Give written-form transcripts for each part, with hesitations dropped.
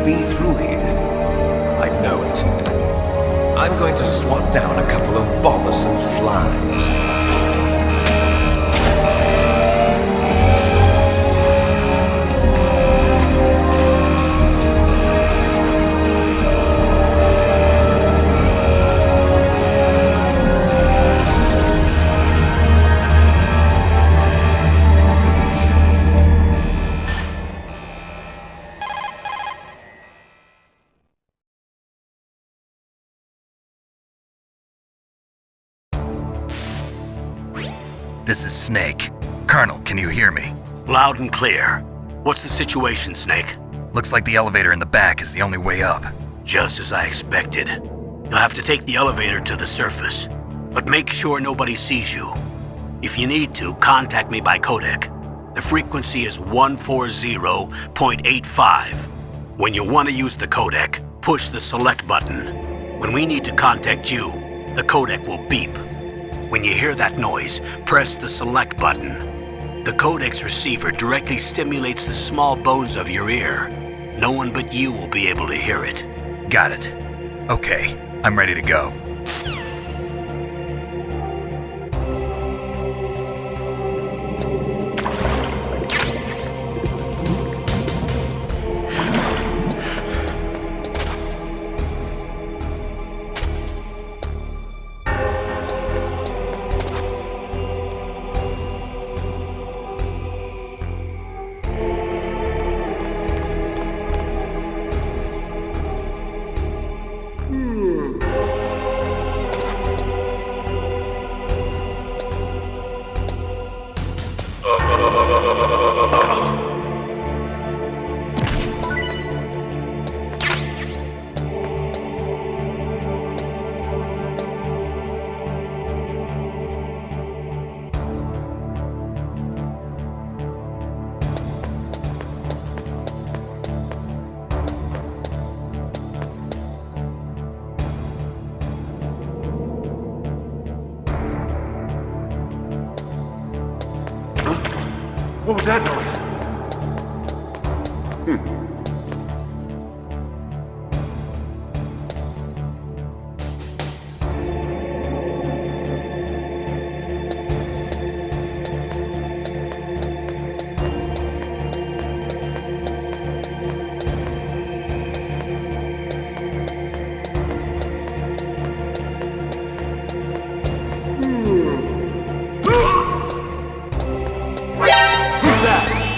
be through here. I know it. I'm going to swat down a couple of bothersome flies. This is Snake. Colonel, can you hear me? Loud and clear. What's the situation, Snake? Looks like the elevator in the back is the only way up. Just as I expected. You'll have to take the elevator to the surface, but make sure nobody sees you. If you need to, contact me by codec. The frequency is 140.85. When you want to use the codec, push the select button. When we need to contact you, the codec will beep. When you hear that noise, press the select button. The codec's receiver directly stimulates the small bones of your ear. No one but you will be able to hear it. Got it. Okay, I'm ready to go. What was that noise? Who's that?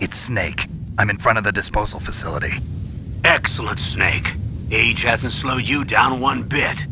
It's Snake. I'm in front of the disposal facility. Excellent, Snake. Age hasn't slowed you down one bit.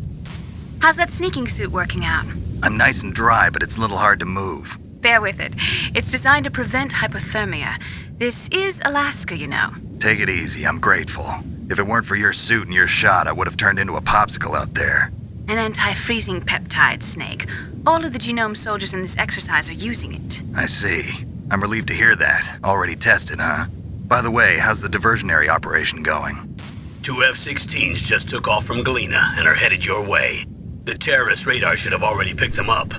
How's that sneaking suit working out? I'm nice and dry, but it's a little hard to move. Bear with it. It's designed to prevent hypothermia. This is Alaska, you know. Take it easy, I'm grateful. If it weren't for your suit and your shot, I would have turned into a popsicle out there. An anti-freezing peptide, Snake. All of the genome soldiers in this exercise are using it. I see. I'm relieved to hear that. Already tested, huh? By the way, how's the diversionary operation going? 2 F-16s just took off from Galena and are headed your way. The terrorist radar should have already picked them up.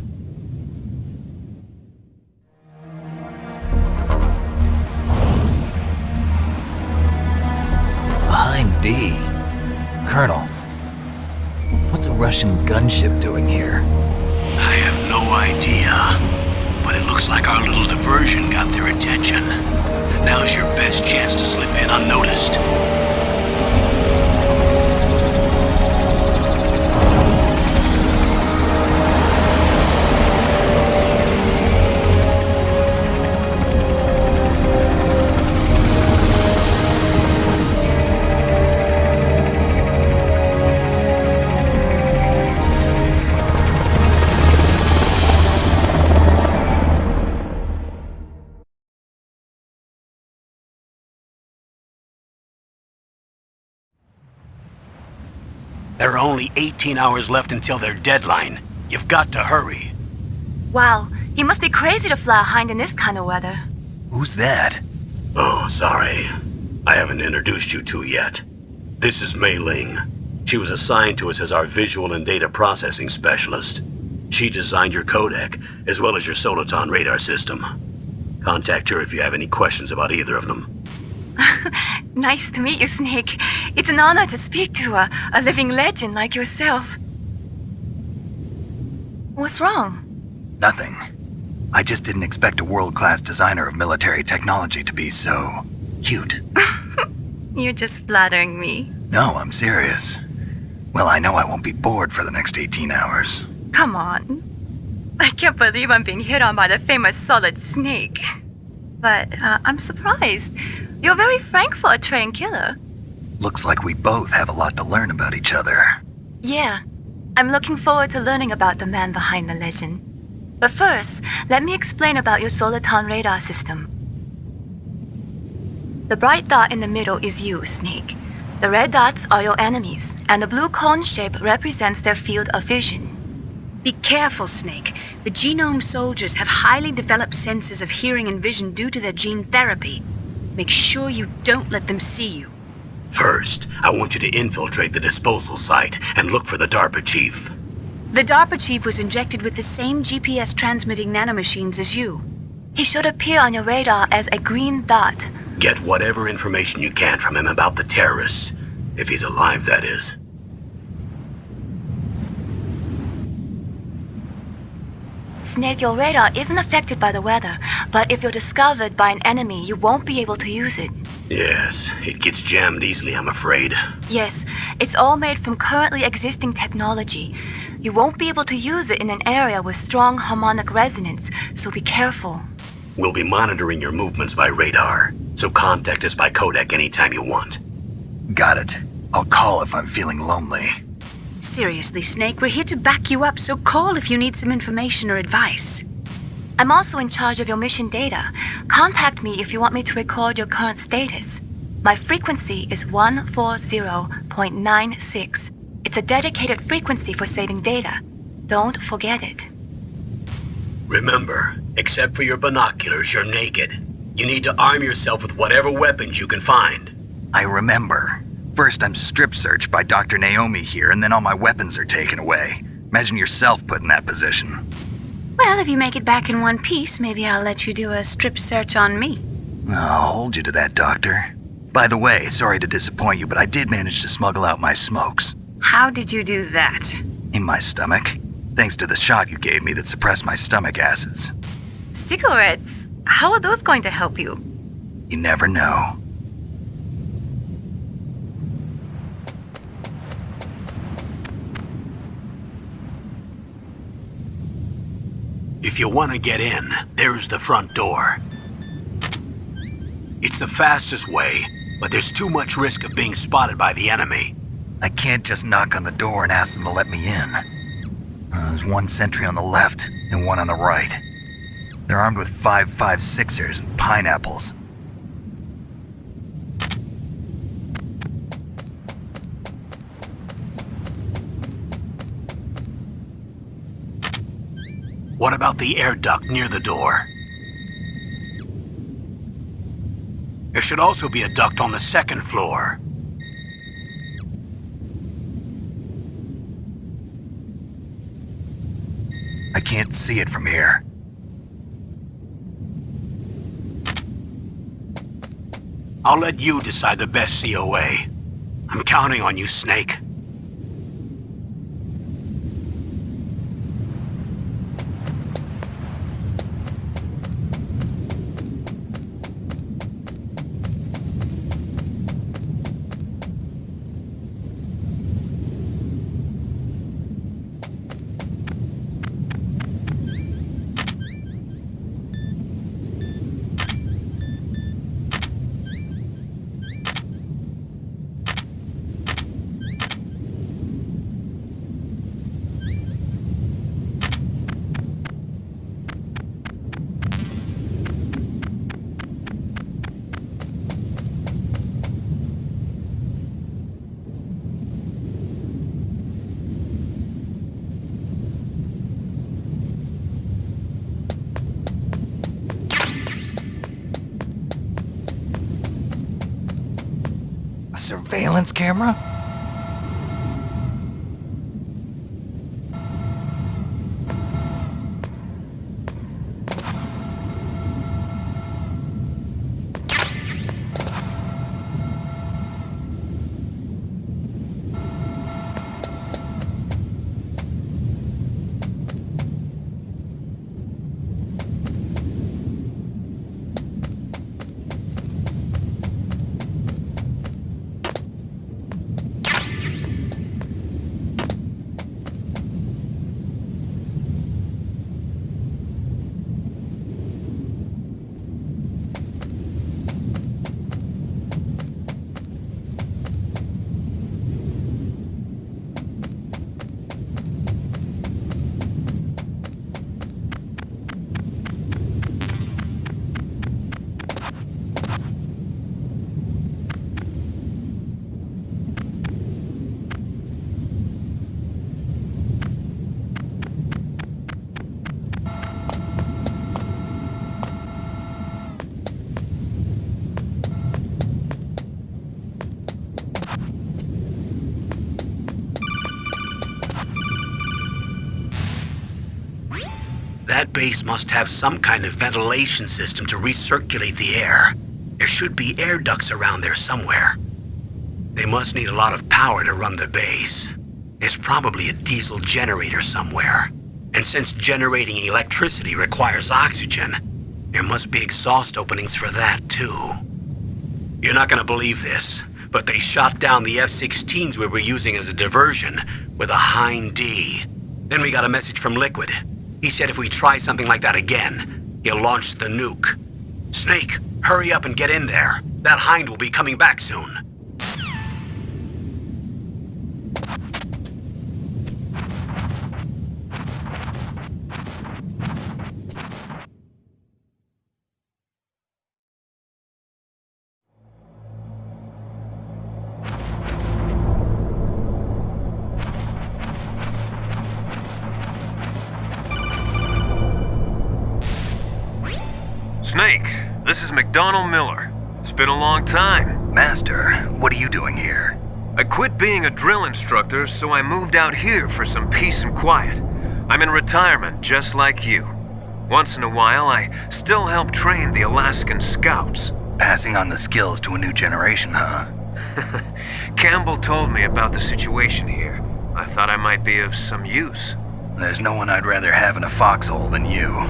Behind D. Colonel, what's a Russian gunship doing here? I have no idea, but it looks like our little diversion got their attention. Now's your best chance to slip in unnoticed. There are only 18 hours left until their deadline. You've got to hurry. Wow, he must be crazy to fly a hind in this kind of weather. Who's that? Oh, sorry. I haven't introduced you to yet. This is Mei Ling. She was assigned to us as our visual and data processing specialist. She designed your codec, as well as your Soliton radar system. Contact her if you have any questions about either of them. Nice to meet you, Snake. It's an honor to speak to a living legend like yourself. What's wrong? Nothing. I just didn't expect a world-class designer of military technology to be so cute. You're just flattering me. No, I'm serious. Well, I know I won't be bored for the next 18 hours. Come on. I can't believe I'm being hit on by the famous Solid Snake. But I'm surprised. You're very frank for a trained killer. Looks like we both have a lot to learn about each other. Yeah. I'm looking forward to learning about the man behind the legend. But first, let me explain about your Soliton radar system. The bright dot in the middle is you, Snake. The red dots are your enemies, and the blue cone shape represents their field of vision. Be careful, Snake. The genome soldiers have highly developed senses of hearing and vision due to their gene therapy. Make sure you don't let them see you. First, I want you to infiltrate the disposal site and look for the DARPA chief. The DARPA chief was injected with the same GPS transmitting nanomachines as you. He should appear on your radar as a green dot. Get whatever information you can from him about the terrorists. If he's alive, that is. Snake, your radar isn't affected by the weather, but if you're discovered by an enemy, you won't be able to use it. Yes, it gets jammed easily, I'm afraid. Yes, it's all made from currently existing technology. You won't be able to use it in an area with strong harmonic resonance, so be careful. We'll be monitoring your movements by radar, so contact us by codec anytime you want. Got it. I'll call if I'm feeling lonely. Seriously, Snake, we're here to back you up, so call if you need some information or advice. I'm also in charge of your mission data. Contact me if you want me to record your current status. My frequency is 140.96. It's a dedicated frequency for saving data. Don't forget it. Remember, except for your binoculars, you're naked. You need to arm yourself with whatever weapons you can find. I remember. First, I'm strip searched by Dr. Naomi here, and then all my weapons are taken away. Imagine yourself put in that position. Well, if you make it back in one piece, maybe I'll let you do a strip search on me. I'll hold you to that, Doctor. By the way, sorry to disappoint you, but I did manage to smuggle out my smokes. How did you do that? In my stomach. Thanks to the shot you gave me that suppressed my stomach acids. Cigarettes? How are those going to help you? You never know. If you want to get in, there's the front door. It's the fastest way, but there's too much risk of being spotted by the enemy. I can't just knock on the door and ask them to let me in. There's one sentry on the left and one on the right. They're armed with 5.56ers and pineapples. What about the air duct near the door? There should also be a duct on the second floor. I can't see it from here. I'll let you decide the best COA. I'm counting on you, Snake. A surveillance camera? That base must have some kind of ventilation system to recirculate the air. There should be air ducts around there somewhere. They must need a lot of power to run the base. There's probably a diesel generator somewhere. And since generating electricity requires oxygen, there must be exhaust openings for that too. You're not gonna believe this, but they shot down the F-16s we were using as a diversion with a Hind D. Then we got a message from Liquid. He said if we try something like that again, he'll launch the nuke. Snake, hurry up and get in there. That Hind will be coming back soon. Snake, this is McDonald Miller. It's been a long time. Master, what are you doing here? I quit being a drill instructor, so I moved out here for some peace and quiet. I'm in retirement, just like you. Once in a while, I still help train the Alaskan Scouts. Passing on the skills to a new generation, huh? Campbell told me about the situation here. I thought I might be of some use. There's no one I'd rather have in a foxhole than you.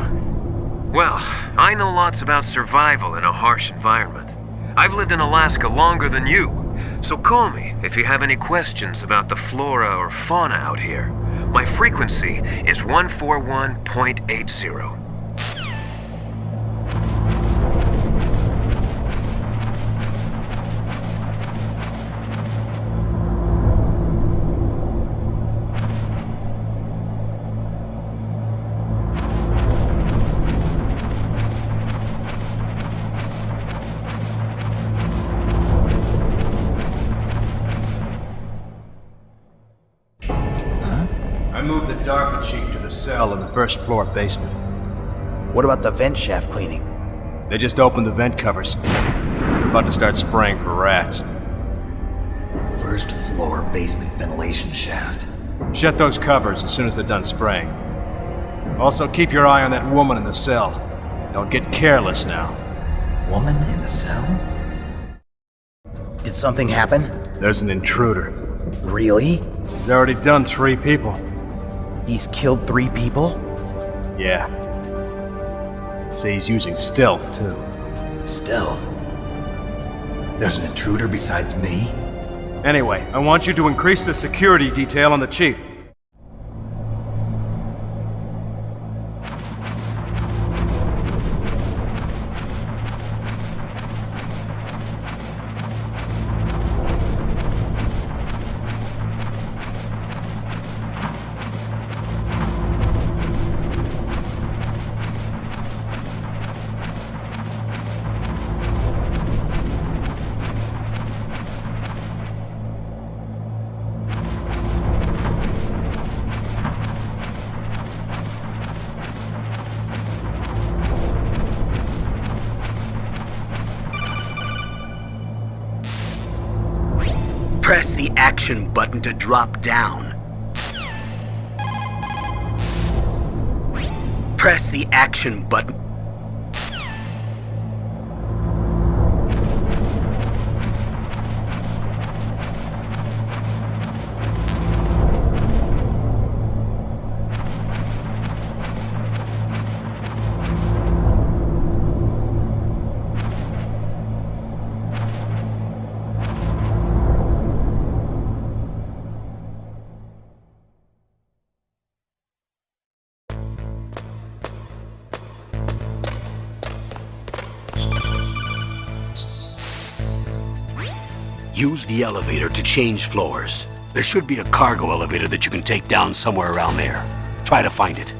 Well, I know lots about survival in a harsh environment. I've lived in Alaska longer than you, so call me if you have any questions about the flora or fauna out here. My frequency is 141.80. cell in the first floor basement. What about the vent shaft cleaning? They just opened the vent covers. They're about to start spraying for rats. First floor basement ventilation shaft. Shut those covers as soon as they're done spraying. Also, keep your eye on that woman in the cell. Don't get careless now. Woman in the cell? Did something happen? There's an intruder. Really? He's already done 3 people. He's killed 3 people? Yeah. Say he's using stealth, too. Stealth? There's an intruder besides me? Anyway, I want you to increase the security detail on the chief. Press the action button to drop down. Press the action button. Use the elevator to change floors. There should be a cargo elevator that you can take down somewhere around there. Try to find it.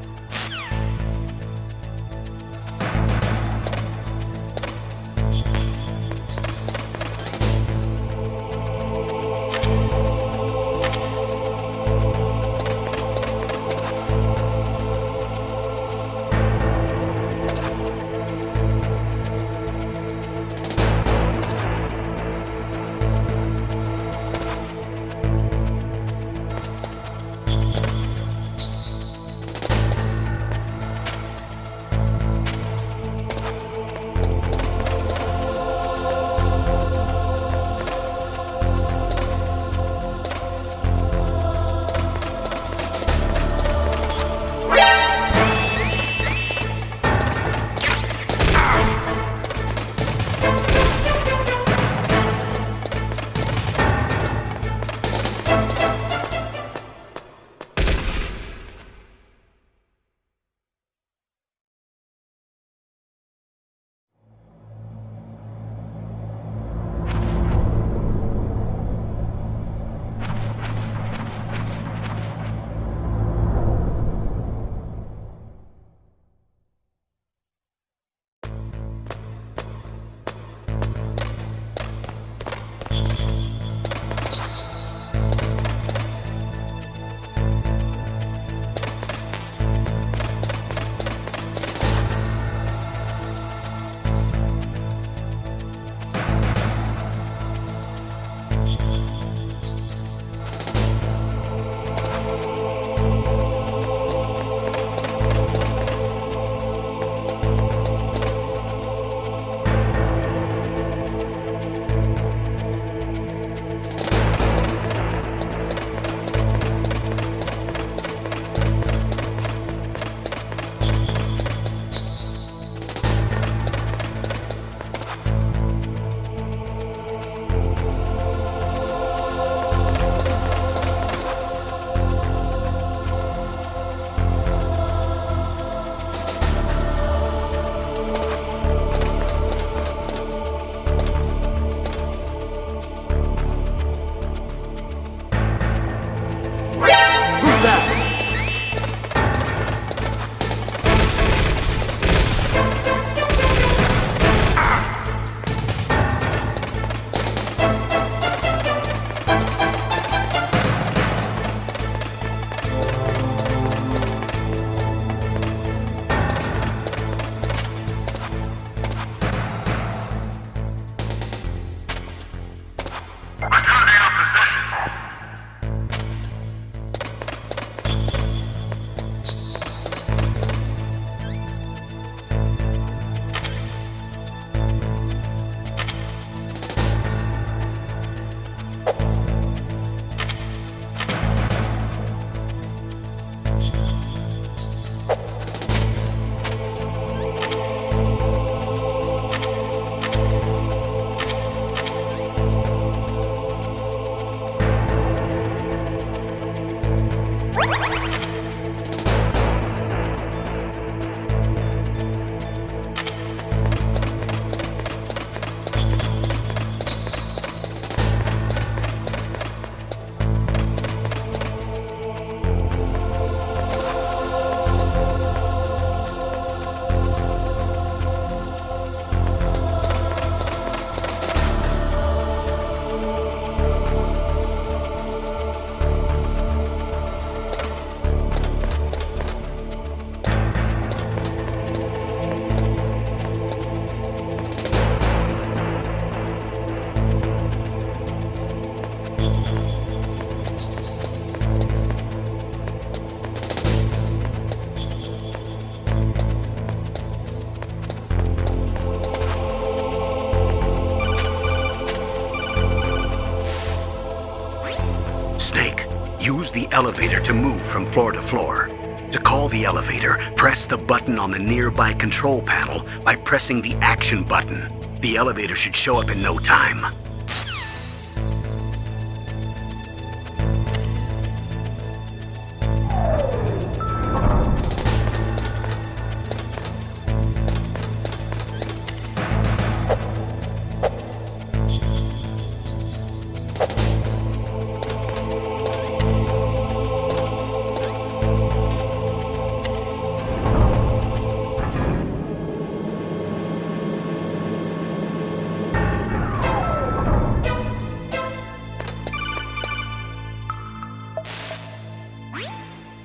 elevator to move from floor to floor. To call the elevator, press the button on the nearby control panel by pressing the action button. The elevator should show up in no time.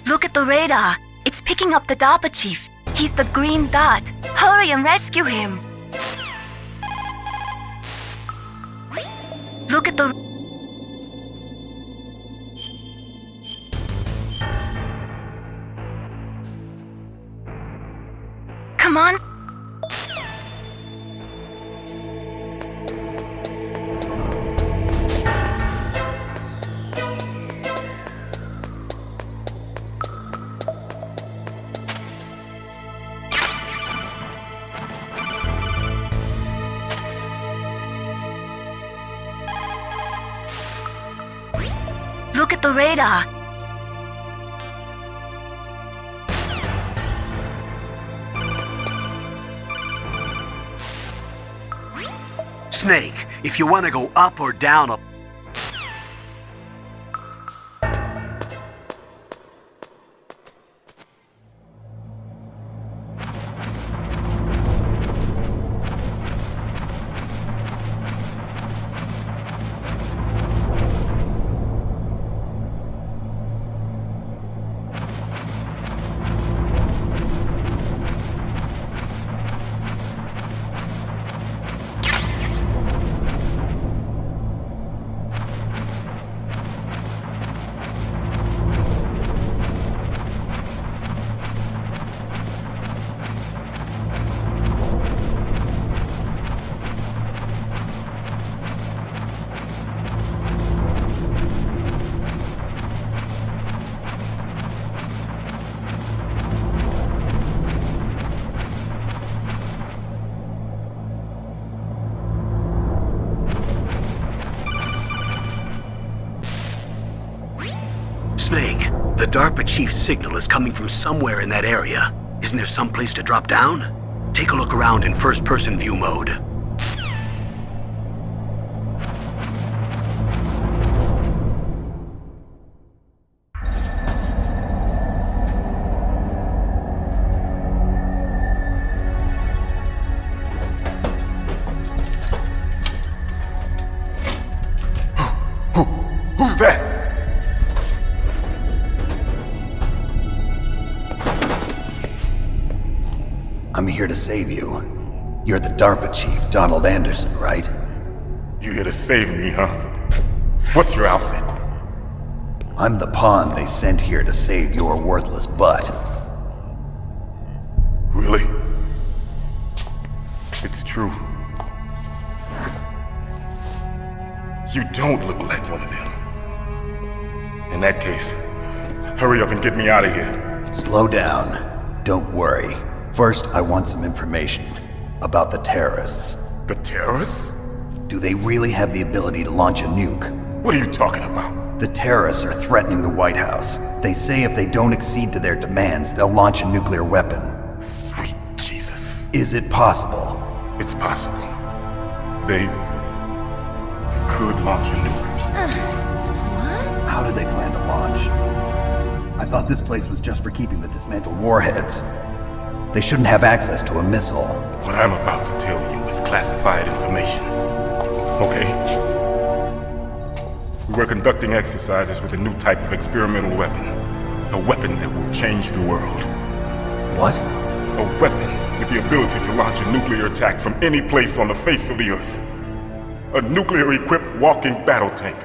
Look at the radar. It's picking up the DARPA chief. He's the green dot. Hurry and rescue him. Look at the... Come on. Look at the radar. Snake, if you want to go up or down a... Snake, the DARPA chief's signal is coming from somewhere in that area. Isn't there some place to drop down? Take a look around in first-person view mode. Who's that? I'm here to save you. You're the DARPA chief, Donald Anderson, right? You here to save me, huh? What's your outfit? I'm the pawn they sent here to save your worthless butt. Really? It's true. You don't look like one of them. In that case, hurry up and get me out of here. Slow down. Don't worry. First, I want some information about the terrorists. The terrorists? Do they really have the ability to launch a nuke? What are you talking about? The terrorists are threatening the White House. They say if they don't accede to their demands, they'll launch a nuclear weapon. Sweet Jesus. Is it possible? It's possible. They could launch a nuke. How do they plan to launch? I thought this place was just for keeping the dismantled warheads. They shouldn't have access to a missile. What I'm about to tell you is classified information. Okay? We were conducting exercises with a new type of experimental weapon. A weapon that will change the world. What? A weapon with the ability to launch a nuclear attack from any place on the face of the Earth. A nuclear-equipped walking battle tank.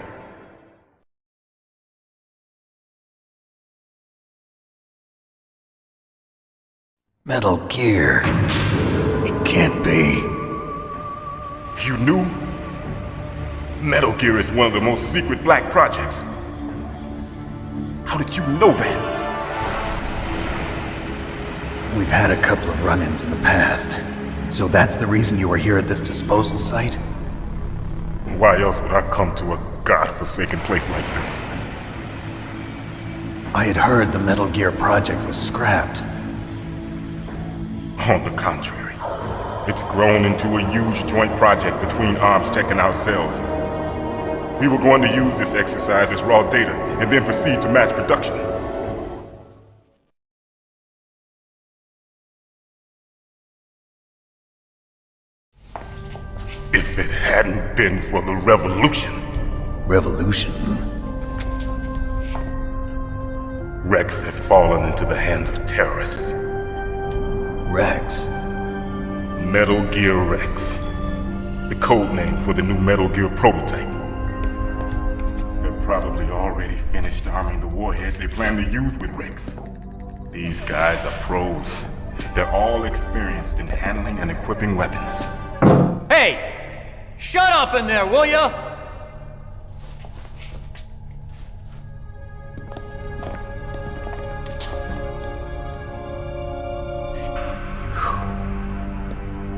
Metal Gear. It can't be. You knew? Metal Gear is one of the most secret black projects. How did you know that? We've had a couple of run-ins in the past. So that's the reason you were here at this disposal site? Why else would I come to a godforsaken place like this? I had heard the Metal Gear project was scrapped. On the contrary, it's grown into a huge joint project between Arms Tech and ourselves. We were going to use this exercise as raw data and then proceed to mass production. If it hadn't been for the revolution, Revolution? Rex has fallen into the hands of terrorists. Rex? Metal Gear Rex. The code name for the new Metal Gear prototype. They're probably already finished arming the warhead they plan to use with Rex. These guys are pros. They're all experienced in handling and equipping weapons. Hey! Shut up in there, will ya?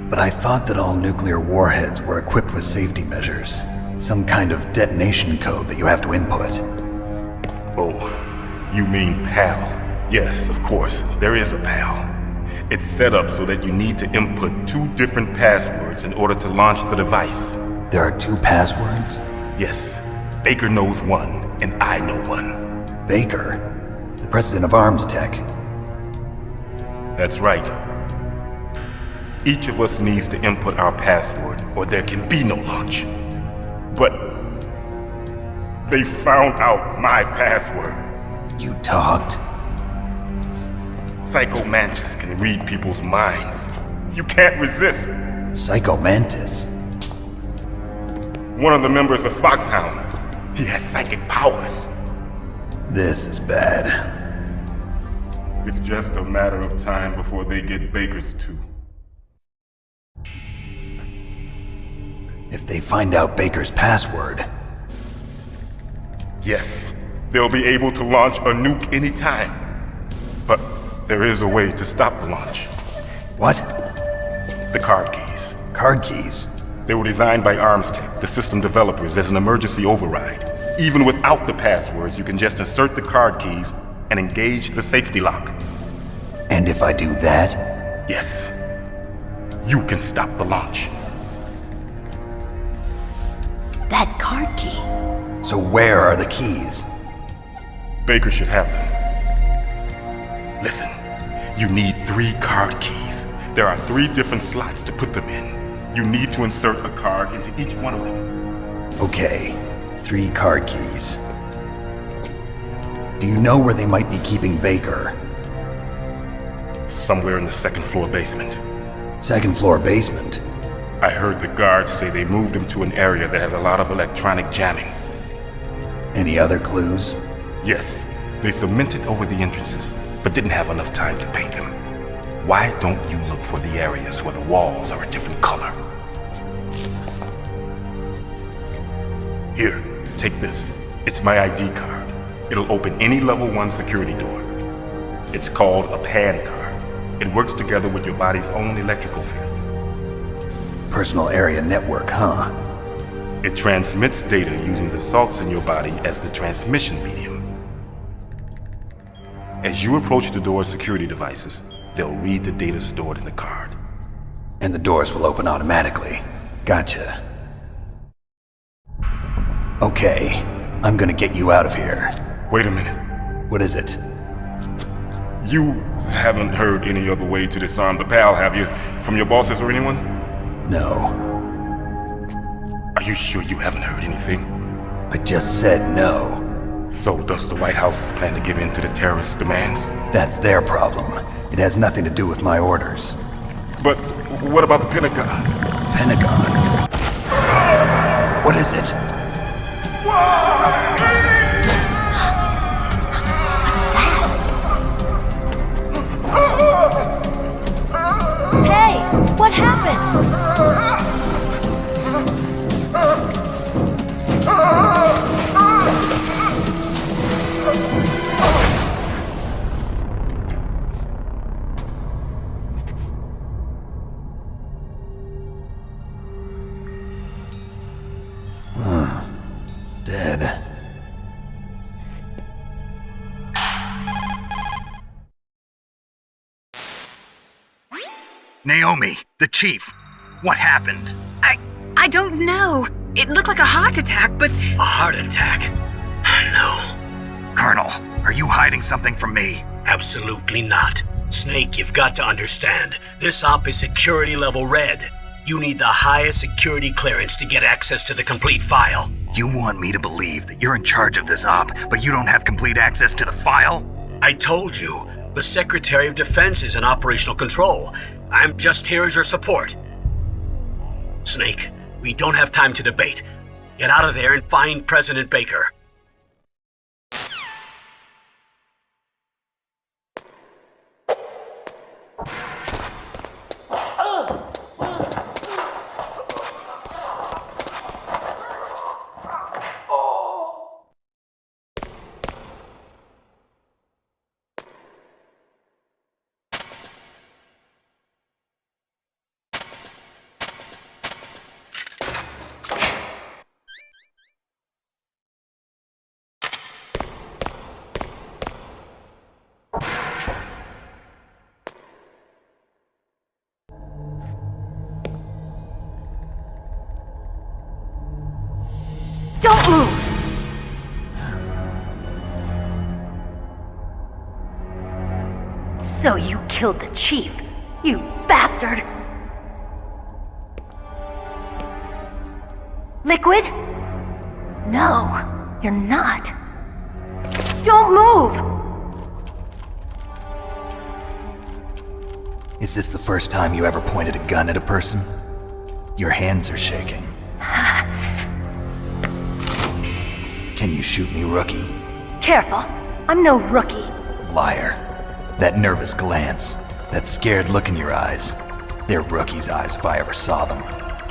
But I thought that all nuclear warheads were equipped with safety measures. Some kind of detonation code that you have to input. Oh, you mean PAL? Yes, of course, there is a PAL. It's set up so that you need to input 2 different passwords in order to launch the device. There are 2 passwords? Yes, Baker knows one, and I know one. Baker? The president of Arms Tech? That's right. Each of us needs to input our password, or there can be no launch. But they found out my password. You talked? Psycho Mantis can read people's minds. You can't resist. Psycho Mantis? One of the members of Foxhound. He has psychic powers. This is bad. It's just a matter of time before they get Baker's too. If they find out Baker's password... Yes, they'll be able to launch a nuke anytime. But there is a way to stop the launch. What? The card keys. Card keys? They were designed by Arms Tech, the system developers, as an emergency override. Even without the passwords, you can just insert the card keys and engage the safety lock. And if I do that? Yes. You can stop the launch. That card key. So where are the keys? Baker should have them. Listen, you need 3 card keys. There are 3 different slots to put them in. You need to insert a card into each one of them. Okay, 3 card keys. Do you know where they might be keeping Baker? Somewhere in the 2nd floor basement. 2nd floor basement? I heard the guards say they moved him to an area that has a lot of electronic jamming. Any other clues? Yes, they cemented over the entrances, but didn't have enough time to paint them. Why don't you look for the areas where the walls are a different color? Here, take this. It's my ID card. It'll open any level 1 security door. It's called a PAN card. It works together with your body's own electrical field. Personal area network, huh? It transmits data using the salts in your body as the transmission medium. As you approach the door's security devices, they'll read the data stored in the card. And the doors will open automatically. Gotcha. Okay, I'm gonna get you out of here. Wait a minute. What is it? You haven't heard any other way to disarm the PAL, have you? From your bosses or anyone? No. Are you sure you haven't heard anything? I just said no. So does the White House plan to give in to the terrorists' demands? That's their problem. It has nothing to do with my orders. But what about the Pentagon? Pentagon? What is it? Hey, what happened? Dead. Naomi, the chief. What happened? I don't know. It looked like a heart attack, but A heart attack? No, Colonel, are you hiding something from me? absolutely not. Snake, you've got to understand. This op is security level red. You need the highest security clearance to get access to the complete file. You want me to believe that you're in charge of this op, but you don't have complete access to the file? I told you, the Secretary of Defense is in operational control. I'm just here as your support. Snake, we don't have time to debate. Get out of there and find President Baker. Don't move! So you killed the chief, you bastard! Liquid? No, you're not. Don't move! Is this the first time you ever pointed a gun at a person? Your hands are shaking. Can you shoot me, rookie? Careful, I'm no rookie. Liar. That nervous glance, that scared look in your eyes. They're rookie's eyes if I ever saw them.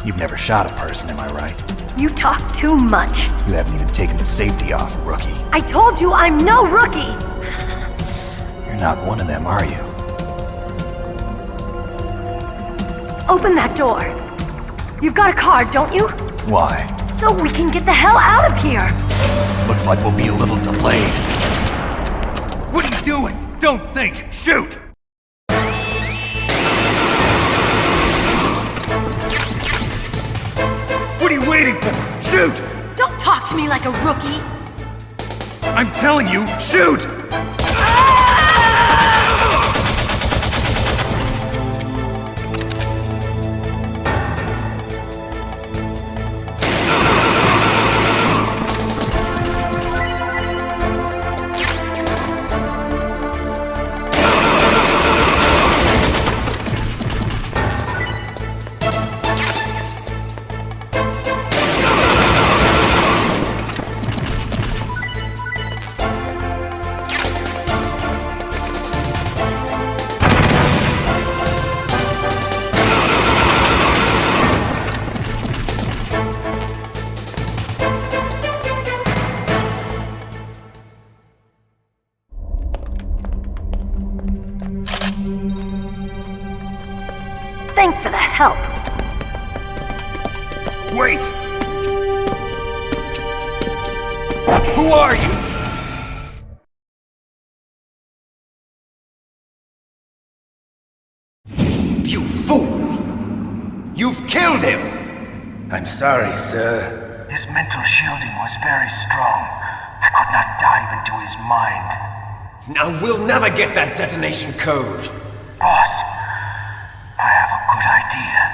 You've never shot a person, am I right? You talk too much. You haven't even taken the safety off, rookie. I told you I'm no rookie! You're not one of them, are you? Open that door. You've got a card, don't you? Why? So we can get the hell out of here! Looks like we'll be a little delayed. What are you doing? Don't think! Shoot! What are you waiting for? Shoot! Don't talk to me like a rookie! I'm telling you, shoot! Thanks for the help. Wait! Who are you? You fool! You've killed him! I'm sorry, sir. His mental shielding was very strong. I could not dive into his mind. Now we'll never get that detonation code. Boss, I have a good idea.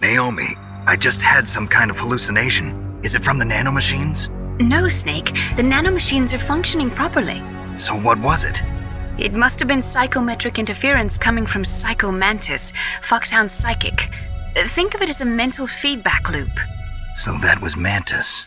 Naomi, I just had some kind of hallucination. Is it from the nanomachines? No, Snake. The nanomachines are functioning properly. So what was it? It must have been psychometric interference coming from Psycho Mantis, Foxhound's psychic. Think of it as a mental feedback loop. So that was Mantis.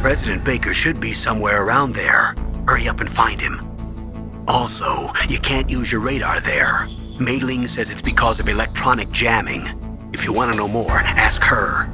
President Baker should be somewhere around there. Hurry up and find him. Also, you can't use your radar there. Mei Ling says it's because of electronic jamming. If you want to know more, ask her.